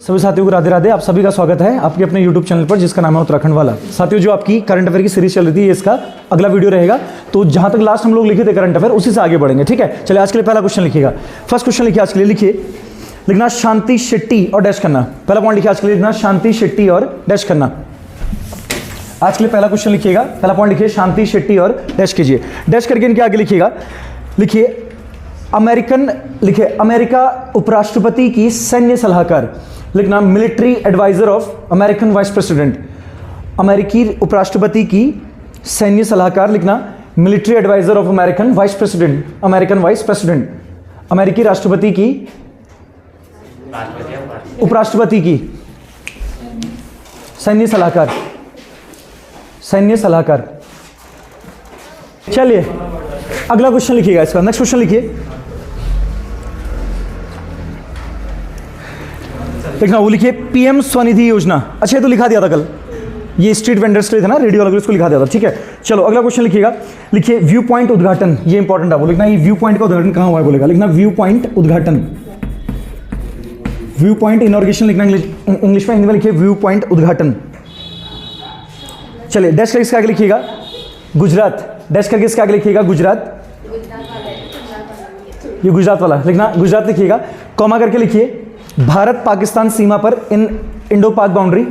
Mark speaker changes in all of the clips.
Speaker 1: सभी साथियों को राधे राधे। आप सभी का स्वागत है आपके अपने YouTube चैनल पर जिसका नाम है उत्तराखंड वाला। साथियों, जो आपकी करंट अफेयर की सीरीज चल रही थी, इसका अगला वीडियो रहेगा। तो जहां तक लास्ट हम लोग लिखे थे करंट अफेयर, उसी से आगे बढ़ेंगे। ठीक है, चलिए आज के लिए पहला क्वेश्चन लिखिएगा। फर्स्ट क्वेश्चन लिखिए आज के लिए, लिखिए लिखना शांति शेट्टी और डैश करना। पहला पॉइंट लिखिए आज के लिए, लिखना शांति शेट्टी और डैश करना। आज के लिए पहला क्वेश्चन लिखिएगा, पहला पॉइंट लिखिए शांति शेट्टी और डैश कीजिए। डैश करके इनके आगे लिखिएगा, लिखिए अमेरिकन, लिखिए अमेरिका उपराष्ट्रपति की सैन्य सलाहकार। लिखना military adviser of American vice president. अमेरिकी उपराष्ट्रपति की सैन्य सलाहकार, लिखना military adviser of American vice president. American vice president, अमेरिकी राष्ट्रपति की, उपराष्ट्रपति की सैन्य सलाहकार, सैन्य सलाहकार। चलिए अगला क्वेश्चन लिखिएगा इसका। नेक्स्ट क्वेश्चन लिखिए, लिखना वो लिखिए पीएम स्वनिधि योजना। अच्छा, ये तो लिखा दिया था कल, ये स्ट्रीट वेंडर्स के लिए था ना, रेडियो वाला, इसको लिखा दिया था। ठीक है, चलो अगला क्वेश्चन लिखिएगा, लिखिए व्यू पॉइंट उद्घाटन। ये इंपॉर्टेंट है, वो लिखना ये व्यू पॉइंट का उद्घाटन कहां हुआ है बोलेगा। लिखना व्यू पॉइंट उद्घाटन, व्यू पॉइंट इनॉर्गेशन लिखना इंग्लिश में, हिंदी में लिखिए व्यू पॉइंट उद्घाटन। चलिए डैश करके इसके आगे लिखिएगा गुजरात। डैश करके इसके आगे लिखिएगा गुजरात, ये गुजरात वाला लिखना, गुजरात लिखिएगा। कॉमा करके लिखिए भारत पाकिस्तान सीमा पर इन इंडो पाक बाउंड्री।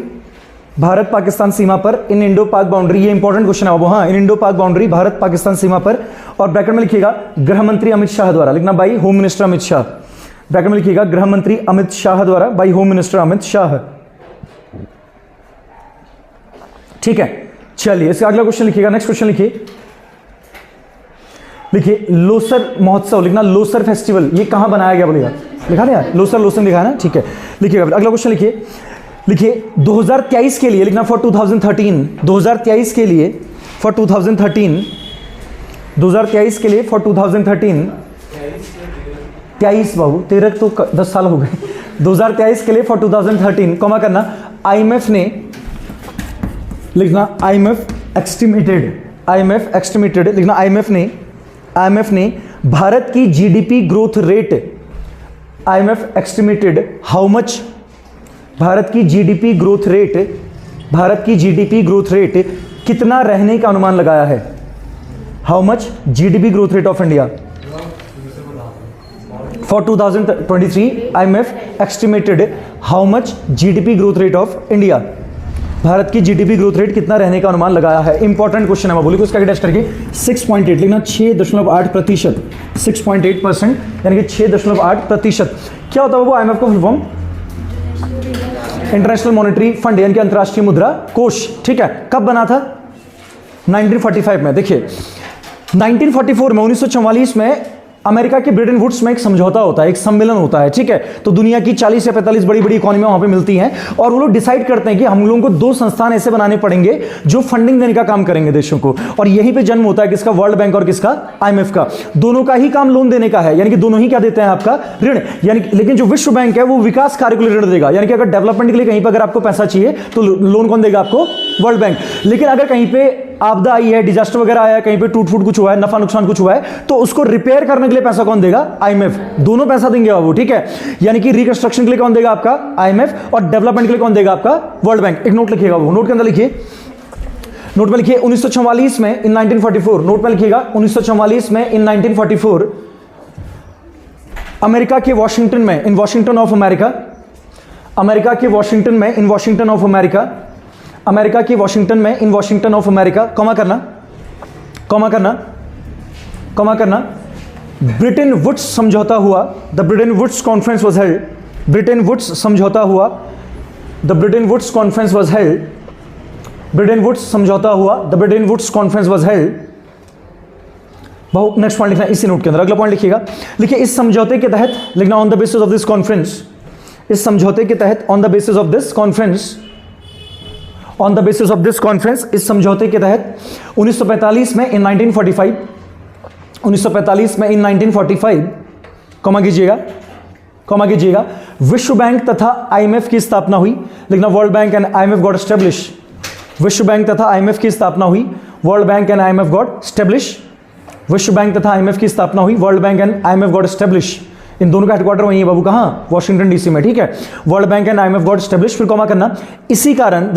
Speaker 1: भारत पाकिस्तान सीमा पर इन इंडो पाक बाउंड्री, ये इंपॉर्टेंट क्वेश्चन है वो। हाँ, इन इंडो पाक बाउंड्री भारत पाकिस्तान सीमा पर, और ब्रैकेट में लिखिएगा गृह मंत्री अमित शाह द्वारा। लिखना by home minister Amit Shah. Bracket में लिखिएगा गृह मंत्री अमित शाह द्वारा, by home minister Amit Shah. ठीक है, चलिए इसका अगला क्वेश्चन लिखिएगा। नेक्स्ट क्वेश्चन लिखिए, लिखिए लोसर महोत्सव। लिखना लोसर फेस्टिवल, ये कहां बनाया गया बोलेगा। लिखा दिया लोसर, लोसर लिखा है ना। ठीक है, लिखिएगा अगला क्वेश्चन लिखिए, लिखिए 2023 के लिए, लिखना फॉर 2013, 2023 के लिए फॉर 2013, 2023 के लिए फॉर 2013, 23 बाबू 13 तो 10 साल हो गए। 2023 के लिए फॉर 2013 कॉमा करना आईएमएफ ने, लिखना आईएमएफ एस्टिमेटेड, आईएमएफ एस्टिमेटेड, लिखना आईएमएफ ने भारत की GDP growth rate, IMF estimated how much, Bharat की जीडीपी ग्रोथ रेट, भारत की जीडीपी ग्रोथ रेट कितना रहने का अनुमान लगाया है। How much GDP growth rate of India for 2023, IMF estimated how much GDP growth rate of India, Bharat की जीडीपी ग्रोथ रेट कितना रहने का अनुमान लगाया है। इंपॉर्टेंट क्वेश्चन है, मैं बोली को इसका डैश करके 6.8 लिखना, 6.8%, 6.8% यानी कि 6.8%। क्या होता है वो आईएमएफ का full form? International monetary fund, यानी कि अंतर्राष्ट्रीय मुद्रा कोष। ठीक है, कब बना था? 1945 में। देखिए 1944 में, 1944 में अमेरिका के ब्रिटेन वुड्स में एक समझौता होता है, एक सम्मेलन होता है। ठीक है, तो दुनिया की 40 या 45 बड़ी बड़ी इकोनॉमियां वहां पे मिलती हैं, और वो लोग डिसाइड करते हैं कि हम लोगों को 2 संस्थान ऐसे बनाने पड़ेंगे जो फंडिंग देने का काम करेंगे देशों को। और यहीं पे जन्म होता है किसका? वर्ल्ड बैंक और किसका? आईएमएफ का। दोनों का ही काम लोन देने का है, यानी कि दोनों ही क्या देते हैं? आपका ऋण। यानी लेकिन जो विश्व बैंक है वो विकास कार्य के लिए ऋण देगा, यानी कि अगर डेवलपमेंट के लिए कहीं पर अगर आपको पैसा चाहिए तो लोन कौन देगा आपको? World bank. लेकिन अगर कहीं पे आपदा आई है, डिजास्टर वगैरह आया है, कहीं पे टूट फूट कुछ हुआ है, नफा नुकसान कुछ हुआ है, तो उसको रिपेयर करने के लिए पैसा कौन देगा? आईएमएफ। दोनों पैसा देंगे बाबू। ठीक है, यानी कि रिकंस्ट्रक्शन के लिए कौन देगा? आपका आईएमएफ, और डेवलपमेंट के लिए कौन देगा? आपका वर्ल्ड बैंक। एक नोट लिखिएगा, वो नोट के अंदर लिखिए, नोट में लिखिए 1944 में, इन 1944, नोट में लिखिएगा 1944 में, इन 1944 अमेरिका के वॉशिंगटन में, in Washington of America, America के वॉशिंगटन में, in Washington of America, America की वॉशिंगटन में, in Washington of America, comma करना, कॉमा करना, कॉमा करना, ब्रिटेन वुड्स समझौता हुआ, the Bretton Woods conference was held, Bretton Woods समझौता हुआ, the Bretton Woods conference was held, Bretton Woods समझौता हुआ, the Bretton Woods conference was held. बहुत नेक्स्ट पॉइंट लिखना इसी नोट के अंदर। अगला पॉइंट लिखिएगा, लिखिए इस समझौते के तहत, लिखना on the basis of this conference, इस समझौते के तहत, on the basis of this conference, on the basis of this conference, इस समझौते के तहत 1945 में, इन 1945, 1945 में, इन 1945 कॉमा कीजिएगा, कॉमा कीजिएगा, विश्व बैंक तथा आईएमएफ की स्थापना हुई। लिखना World Bank and IMF got establish, विश्व बैंक तथा आईएमएफ की स्थापना हुई, World Bank and IMF got establish, विश्व बैंक तथा आईएमएफ की स्थापना हुई, World Bank and IMF got establish. इन दोनों का हेडक्वार्टर वहीं है बाबू, कहाँ, वॉशिंगटन डीसी में, ठीक है। World Bank and IMF got establish, फिर कॉमा करना। इसी कारण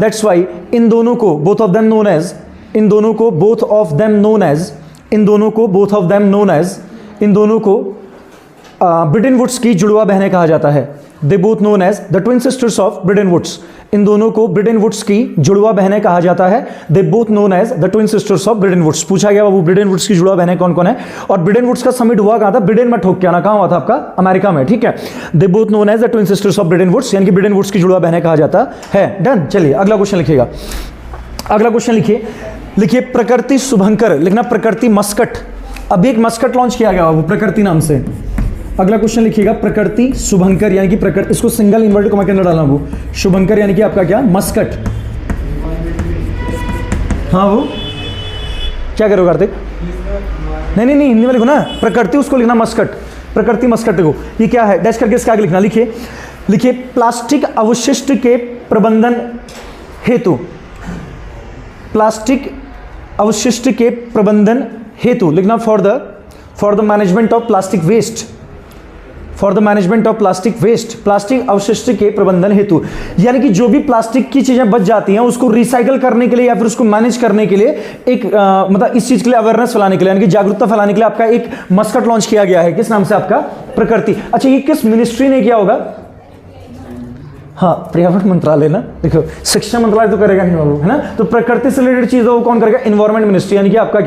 Speaker 1: दैट्स वाई इन दोनों को both of them known as, इन दोनों को both of them known as, इन दोनों को both of them known as, इन दोनों को ब्रिटेन वुड्स की जुड़वा बहनें कहा जाता है। They both known as the twin sisters of Bretton Woods, इन दोनों को ब्रिटेन वुड्स की जुड़वा बहनें कहा जाता है। They both known as the twin sisters of Bretton Woods. पूछा गया बाबू ब्रिटेन वुड्स की जुड़वा बहनें कौन कौन है, और ब्रिटेन वुड्स का समिट हुआ कहां था, ब्रिटेन में ठोक के आना, कहां हुआ था आपका, अमेरिका में, ठीक है। They both known as the twin sisters of Bretton Woods, यानी कि ब्रिटेन वुड्स की जुड़वा बहनें कहा जाता है। डन। चलिए अगला क्वेश्चन लिखिएगा, अगला क्वेश्चन लिखिए प्रकृति शुभंकर, लिखना प्रकृति मस्कट। अभी एक मस्कट लॉन्च किया गया बाबू प्रकृति नाम से। अगला क्वेश्चन लिखिएगा प्रकृति शुभंकर, यानी कि प्रकृति, इसको सिंगल इन्वर्टेड कॉमा के अंदर डालना वो, शुभंकर यानी कि आपका क्या, मस्कट। हाँ वो क्या करो कार्तिक, नहीं हिंदी में लिखो ना, प्रकृति उसको लिखना मस्कट, प्रकृति मस्कट लिखो। ये क्या है, डैश करके इसके आगे लिखना, लिखिए प्लास्टिक अवशिष्ट के प्रबंधन हेतु, प्लास्टिक अवशिष्ट के प्रबंधन हेतु लिखना for the management of plastic waste, for the management of plastic waste, plastic अवशिष्ट के प्रबंधन हेतु, यानी कि जो भी प्लास्टिक की चीजें बच जाती हैं उसको रिसाइकल करने के लिए या फिर उसको मैनेज करने के लिए एक मतलब इस चीज के लिए अवेयरनेस फैलाने के लिए, यानी कि जागरूकता फैलाने के लिए आपका एक मस्कट लॉन्च किया गया है। किस नाम से, आपका प्रकृति। अच्छा ये किस मिनिस्ट्री ने किया होगा, हाँ पर्यावरण मंत्रालय ना, देखो शिक्षा मंत्रालय तो करेगा नहीं बाबू, है ना, तो प्रकृति से रिलेटेड चीज वो कौन करेगा, इन्वायरमेंट मिनिस्ट्री, यानी कि आपका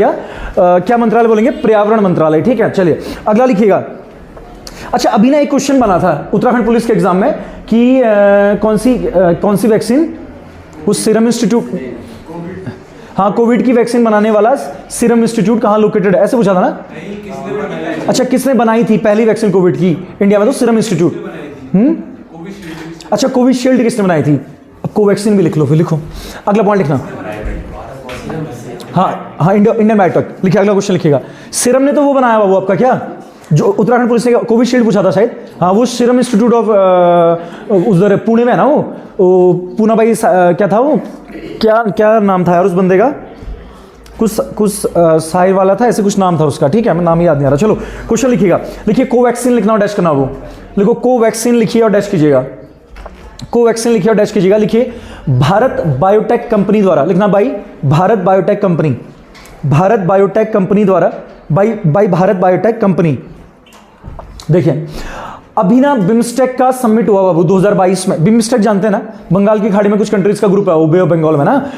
Speaker 1: क्या मंत्रालय बोलेंगे, पर्यावरण मंत्रालय, ठीक है। चलिए अगला लिखिएगा। अच्छा अभी ना एक क्वेश्चन बना था उत्तराखंड पुलिस के एग्जाम में कि कौन सी वैक्सीन, उस सीरम इंस्टीट्यूट, हाँ कोविड की वैक्सीन बनाने वाला सीरम इंस्टीट्यूट कहाँ लोकेटेड है, ऐसे पूछा था ना। अच्छा किसने बनाई थी पहली वैक्सीन कोविड की इंडिया में, तो सीरम इंस्टीट्यूट। अच्छा कोविशील्ड किसने बनाई थी, अब कोवैक्सीन भी लिख लो, फिर लिखो अगला पॉइंट लिखना। हाँ इंडियन बायोटेक लिखिए। अगला क्वेश्चन लिखिएगा, सीरम ने तो वो बनाया बाबू आपका क्या, जो उत्तराखंड पुलिस ने कोविशील्ड पूछा था शायद, हाँ वो सीरम इंस्टीट्यूट ऑफ उधर पुणे में है ना, वो पूना भाई क्या था वो, क्या नाम था यार उस बंदे का, कुछ साहिर वाला था, ऐसे कुछ नाम था उसका, ठीक है मैं नाम याद नहीं आ रहा। चलो क्वेश्चन लिखिएगा, लिखिए कोवैक्सीन लिखना और डैश करना, वो लिखो कोवैक्सीन लिखिए और डैश कीजिएगा, कोवैक्सीन लिखिए और डैश कीजिएगा। लिखिए भारत बायोटेक कंपनी द्वारा, लिखना by Bharat biotech company, Bharat biotech company द्वारा, बाई भारत बायोटेक कंपनी। देखिए अभी ना बिम्स्टेक का समिट हुआ बाबू 2022 में। बिम्स्टेक जानते हैं ना, बंगाल की खाड़ी में कुछ कंट्रीज का ग्रुप है, वो बे ऑफ बंगाल में ना,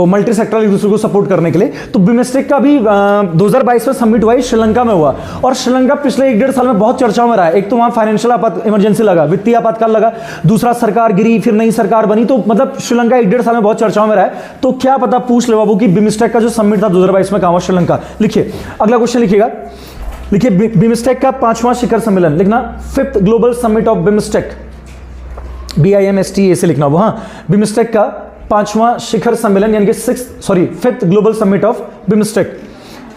Speaker 1: मल्टी सेक्टरल एक दूसरे को सपोर्ट करने के लिए। तो बिम्स्टेक का भी 2022 में समिट हुआ, श्रीलंका में हुआ, और श्रीलंका पिछले 1-1.5 साल में बहुत चर्चाओं में रहा है। एक तो वहां फाइनेंशियल इमरजेंसी लगा, वित्तीय आपातकाल लगा, दूसरा सरकार गिरी, फिर नई सरकार बनी, तो मतलब श्रीलंका 1-1.5 साल में बहुत चर्चाओं में रहा है। तो क्या पता पूछ ले बाबू कि बिम्स्टेक का जो समिट था 2022 में कहां हुआ, श्रीलंका। लिखिए अगला क्वेश्चन लिखिएगा, लिखिए बिम्स्टेक का 5वां शिखर सम्मेलन, लिखना 5th global summit of BIMSTEC, BIMSTE से लिखना वो, हाँ बिम्स्टेक का 5वां शिखर सम्मेलन, यानी कि 5th global summit of BIMSTEC,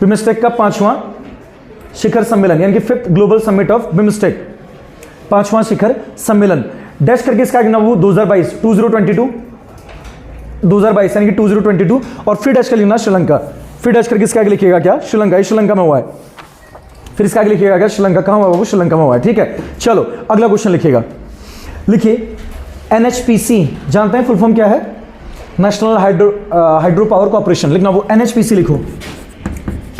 Speaker 1: BIMSTEC का 5वां शिखर सम्मेलन, यानी कि 5th global summit of BIMSTEC, 5वां शिखर सम्मेलन। डैश करके इसका लिखना वो 2022 2022 यानी कि 2022, और फिर डैश कर लिखना श्रीलंका, फिर डैश करके इसका लिखिएगा क्या, श्रीलंका, श्रीलंका में हुआ है, फिर इसका आगे लिखिएगा क्या, श्रीलंका कहां हुआ बाबू, श्रीलंका में हुआ है, ठीक है। चलो अगला क्वेश्चन लिखिएगा, लिखिए NHPC जानते हैं फुल फॉर्म क्या है, नेशनल हाइड्रो पावर कॉर्पोरेशन, लिखना वो NHPC लिखो,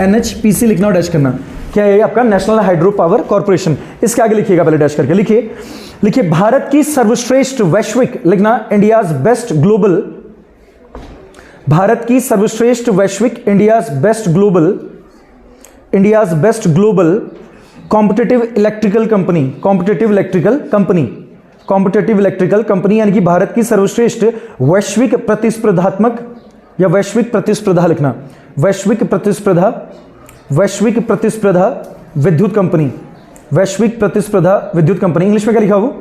Speaker 1: NHPC लिखना और डैश करना, क्या है आपका, नेशनल हाइड्रो पावर कॉर्पोरेशन। इसके आगे लिखिएगा पहले डैश करके, लिखिए भारत की सर्वश्रेष्ठ वैश्विक, लिखना इंडियाज बेस्ट ग्लोबल, भारत की सर्वश्रेष्ठ वैश्विक, India's best global competitive electrical company, competitive electrical company, यानी कि भारत की सर्वश्रेष्ठ वैश्विक प्रतिस्पर्धात्मक या वैश्विक प्रतिस्पर्धा लिखना, वैश्विक प्रतिस्पर्धा विद्युत कंपनी, वैश्विक प्रतिस्पर्धा विद्युत कंपनी। इंग्लिश में क्या लिखा हो,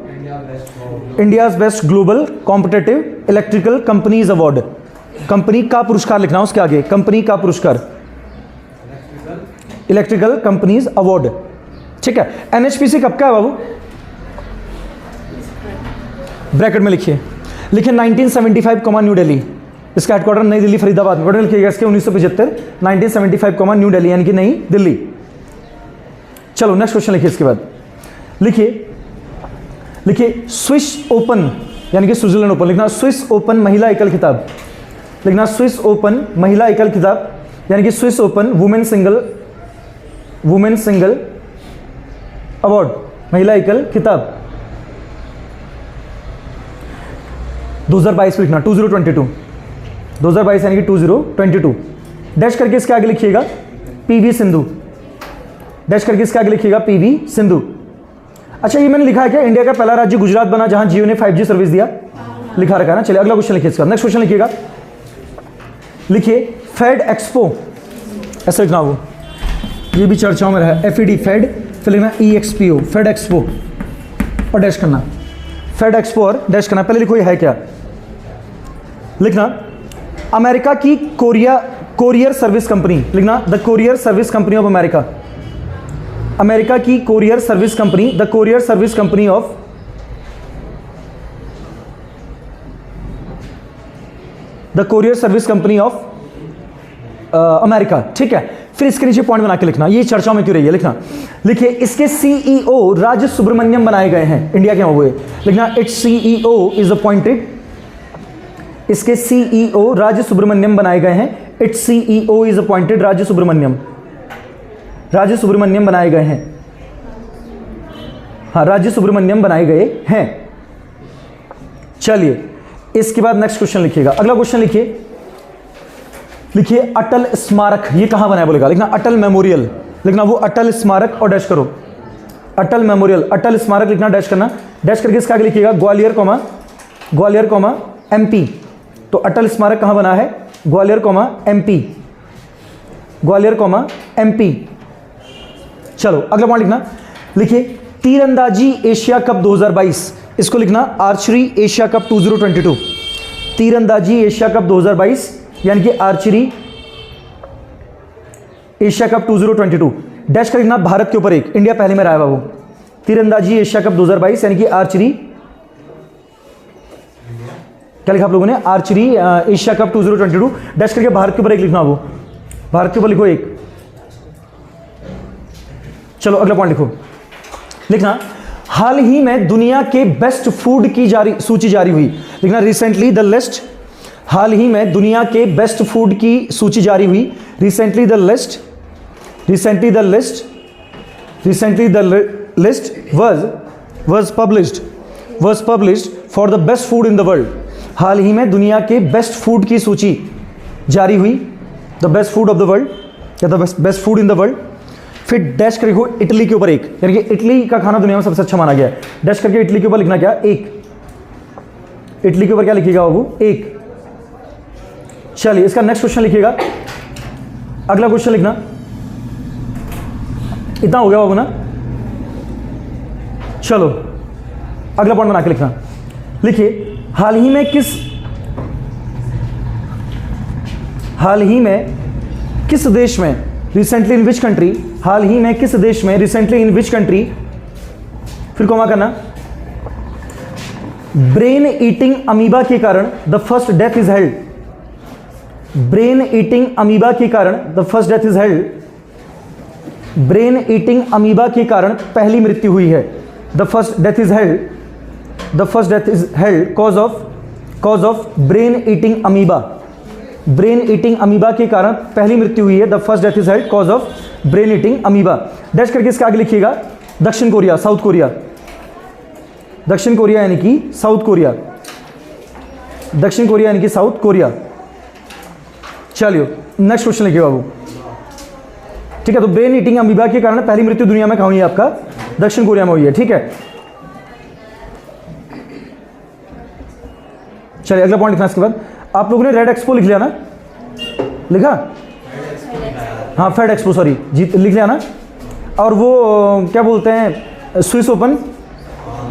Speaker 1: India's best global competitive electrical companies award, company का पुरस्कार लिखना, उसके आगे कंपनी का पुरस्कार, इलेक्ट्रिकल कंपनीज अवार्ड, ठीक है। NHPC कब का है बाबू, ब्रैकेट में लिखिए 1975 न्यू दिल्ली, इसका हेडक्वार्टर नई दिल्ली फरीदाबाद में, लिखिएगा इसके 1975 1975 न्यू दिल्ली, यानी कि नई दिल्ली। चलो नेक्स्ट क्वेश्चन लिखिए। इसके बाद लिखिए स्विस ओपन यानी कि स्विट्जरलैंड ओपन, लिखना स्विस ओपन महिला एकल खिताब, लिखना स्विस ओपन महिला एकल खिताब यानी कि Swiss open women single award, महिला एकल खिताब 2022 लिखना 2022 यानी कि 2022 डैश करके इसके आगे लिखिएगा पीवी सिंधु, डैश करके इसके आगे लिखिएगा पीवी सिंधु। अच्छा ये मैंने लिखा है क्या इंडिया का पहला राज्य गुजरात बना जहां जियो ने 5G सर्विस दिया, लिखा रखा है ना। चलिए अगला क्वेश्चन लिखिए इसका, नेक्स्ट क्वेश्चन लिखिएगा। लिखिए फेड एक्सपो, ऐसे लिखना, वो ये भी चर्चाओं में रहा है, FED फेड, फिर लिखना EXPO फेड एक्सपो और डैश करना, फेड एक्सपो और डैश करना। पहले लिखो ये है क्या, लिखना अमेरिका की कोरियर सर्विस कंपनी, लिखना the courier service company of America, America की courier service company, the courier service company of America, ठीक है। फिर इसके नीचे पॉइंट बना के लिखना, ये चर्चाओं में क्यों रही है, लिखना लिखिए इसके CEO राज सुब्रमण्यम बनाए गए हैं, इंडिया के हुए, लिखना इट्स CEO इज अपॉइंटेड, इसके CEO राज सुब्रमण्यम बनाए गए हैं, इट्स CEO इज अपॉइंटेड राज सुब्रमण्यम बनाए गए हैं, हाँ राज्य सुब्रमण्यम बनाए गए हैं। चलिए इसके बाद नेक्स्ट क्वेश्चन लिखिएगा, अगला क्वेश्चन लिखिए अटल स्मारक, ये कहां बना है बोलेगा, लिखना अटल मेमोरियल, लिखना वो अटल स्मारक और डैश करो अटल मेमोरियल, अटल स्मारक लिखना, डैश करना, डैश करके इसका आगे लिखिएगा ग्वालियर कॉमा MP। तो अटल स्मारक कहां बना है, ग्वालियर कॉमा MP। चलो अगला पॉइंट लिखना, लिखिए तीरंदाजी एशिया कप 2022, इसको लिखना आर्चरी एशिया कप 2022, तीरंदाजी एशिया कप 2022 यानी कि आर्चरी एशिया कप 2022 डैश कर लिखना भारत के ऊपर एक, इंडिया पहले में रहा है बाबू, तीरंदाजी एशिया कप 2022 यानी कि आर्चरी, क्या लिखा आप लोगों ने, आर्चरी एशिया कप 2022 डैश करके भारत के ऊपर एक लिखना, वो भारत के ऊपर लिखो एक। चलो अगला पॉइंट लिखो, लिखना हाल ही में दुनिया के बेस्ट फूड की सूची जारी हुई, लिखना रिसेंटली द लिस्ट, हाल ही में दुनिया के बेस्ट फूड की सूची जारी हुई, recently the list was published for the best food in the world, हाल ही में दुनिया के बेस्ट फूड की सूची जारी हुई, the best food of the world या the best food in the world. फिर डैश करके हो इटली के ऊपर एक, यानी कि इटली का खाना दुनिया में सबसे अच्छा माना गया है, डैश करके इटली के ऊपर लिखना क्या, एक, इटली के ऊपर क्या लिखिएगा बाबू, एक। चलिए इसका नेक्स्ट क्वेश्चन लिखिएगा, अगला क्वेश्चन लिखना, इतना हो गया बाबू ना। चलो अगला पॉइंट बना के लिखना, लिखिए हाल ही में किस देश में रिसेंटली इन विच कंट्री, हाल ही में किस देश में रिसेंटली इन विच कंट्री, फिर कॉमा करना, ब्रेन ईटिंग अमीबा के कारण the first death is held, brain eating amoeba के कारण the first death is held, brain eating amoeba के कारण पहली मृत्यु हुई है, the first death is held cause of brain eating amoeba, brain eating amoeba के कारण पहली मृत्यु हुई है, the first death is held cause of brain eating amoeba. Dash करके इसके आगे लिखिएगा दक्षिण कोरिया, साउथ कोरिया, दक्षिण कोरिया यानी कि साउथ कोरिया, दक्षिण कोरिया यानी कि साउथ कोरिया। चलिए नेक्स्ट क्वेश्चन लिखिए बाबू, ठीक है। तो ब्रेन ईटिंग अमीबा के कारण पहली मृत्यु दुनिया में कहां हुई है, आपका दक्षिण कोरिया में हुई है, ठीक है। चलिए अगला पॉइंट लिखना, इसके बाद आप लोगों ने रेड एक्सपो लिख लिया ना, लिखा, हाँ फेड एक्सपो, सॉरी लिख लिया ना। और वो क्या बोलते हैं, स्विस ओपन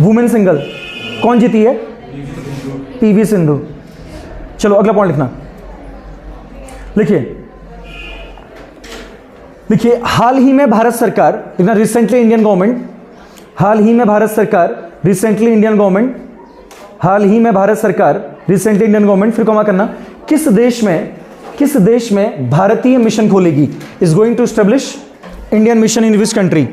Speaker 1: वुमेन सिंगल कौन जीती है, PV सिंधु। चलो अगला पॉइंट लिखना, लिखिए हाल ही में भारत सरकार, लिखना रिसेंटली इंडियन गवर्नमेंट, हाल ही में भारत सरकार रिसेंटली इंडियन गवर्नमेंट, हाल ही में भारत सरकार रिसेंटली इंडियन गवर्नमेंट, फिर कॉमा करना, किस देश में भारतीय मिशन खोलेगी, is going to establish Indian mission in which country,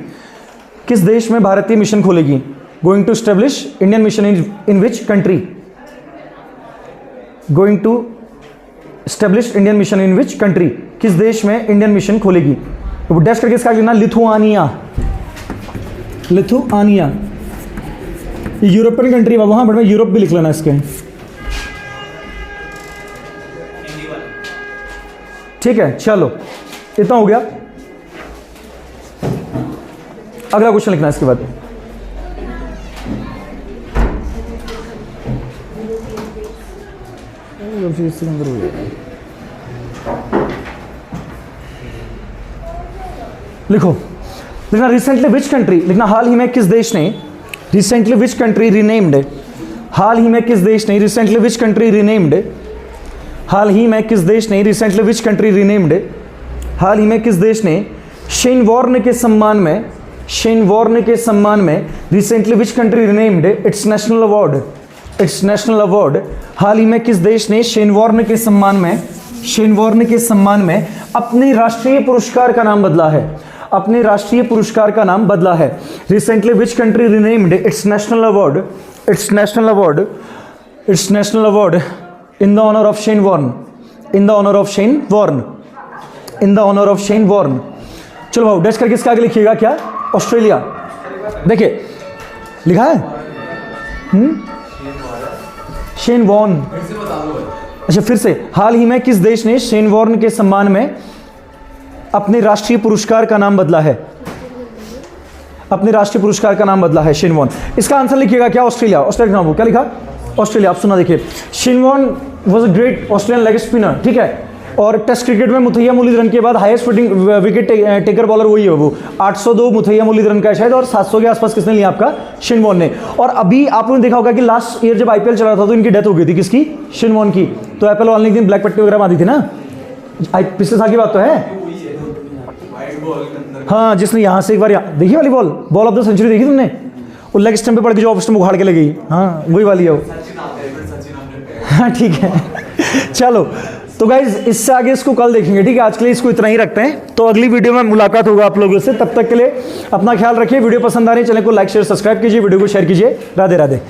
Speaker 1: किस देश में भारतीय मिशन खोलेगी? Going to establish Indian mission in which country? Going to establish Indian mission in which country? किस देश में इंडियन मिशन खोलेगी? तो डैश करके इसका लिखना लिथुआनिया। लिथुआनिया यूरोपियन कंट्री बाबू, हाँ बट मैं यूरोप भी लिख लेना इसके। ठीक है, चलो इतना हो गया। अगला क्वेश्चन लिखना इसके बाद। लिखो, लिखना रिसेंटली विच कंट्री, लिखना हाल ही में किस देश ने, रिसेंटली विच कंट्री रीनेम्ड, हाल ही में किस देश ने रिसेंटली विच कंट्री रीनेम्ड, हाल ही में किस देश ने रिसेंटली विच कंट्री रीनेम्ड, हाल ही में किस देश ने शेनवॉर्न के सम्मान में, शेनवॉर्न के सम्मान में recently which country renamed its national award, its national award, हाल ही में किस देश ने शेनवॉर्न के सम्मान में, शेनवॉर्न के सम्मान में अपने राष्ट्रीय पुरस्कार का नाम बदला है, अपने राष्ट्रीय पुरस्कार का नाम बदला है। Recently which country renamed its national award, its national award, its national award in the honour of Shane Warne, in the honour of Shane Warne, in the honour of Shane Warne. चलो भाऊ डैश करके इसका आगे लिखिएगा क्या? ऑस्ट्रेलिया। देखिए लिखा है शेनवॉर्न। अच्छा फिर से, हाल ही में किस देश ने शेनवॉर्न के सम्मान में अपने राष्ट्रीय पुरस्कार का नाम बदला है, अपने राष्ट्रीय पुरस्कार का नाम बदला है शेनवॉर्न। इसका आंसर लिखिएगा क्या? ऑस्ट्रेलिया। ऑस्ट्रेलिया नाम क्या लिखा? ऑस्ट्रेलिया। आप सुना देखिए, Shane Warne was a great Australian leg spinner, ठीक है, और टेस्ट क्रिकेट में मुथैया मुरलीधरन के बाद हाईएस्ट विकेट टेकर बॉलर वही है, वो 802 मुथैया मुरलीधरन का है शायद, और 700 के आसपास किसने लिया? आपका शेनवॉर्न ने। और अभी आप लोगों ने देखा होगा कि लास्ट ईयर जब आईपीएल चल रहा था तो इनकी डेथ हो गई थी, किसकी? शेनवॉर्न की। तो एप्पल वाले दिन ब्लैक पट्टी वगैरह बांधी थी ना, पिछले साल की बात तो है। हाँ, जिसने यहाँ से एक बार देखी वाली ball, ball of the century देखी तुमने? वो लेग स्टंप पे पड़ के जो ऑफ स्टंप उखाड़ के ले गई, हाँ वही वाली है वो। हाँ ठीक है चलो, तो गाइज इससे आगे इसको कल देखेंगे, ठीक है। आज के लिए इसको इतना ही रखते हैं, तो अगली वीडियो में मुलाकात होगा आप लोगों से। तब तक के लिए अपना ख्याल रखिए। वीडियो पसंद आ रही है, चैनल को लाइक शेयर सब्सक्राइब कीजिए, वीडियो को शेयर कीजिए। राधे राधे।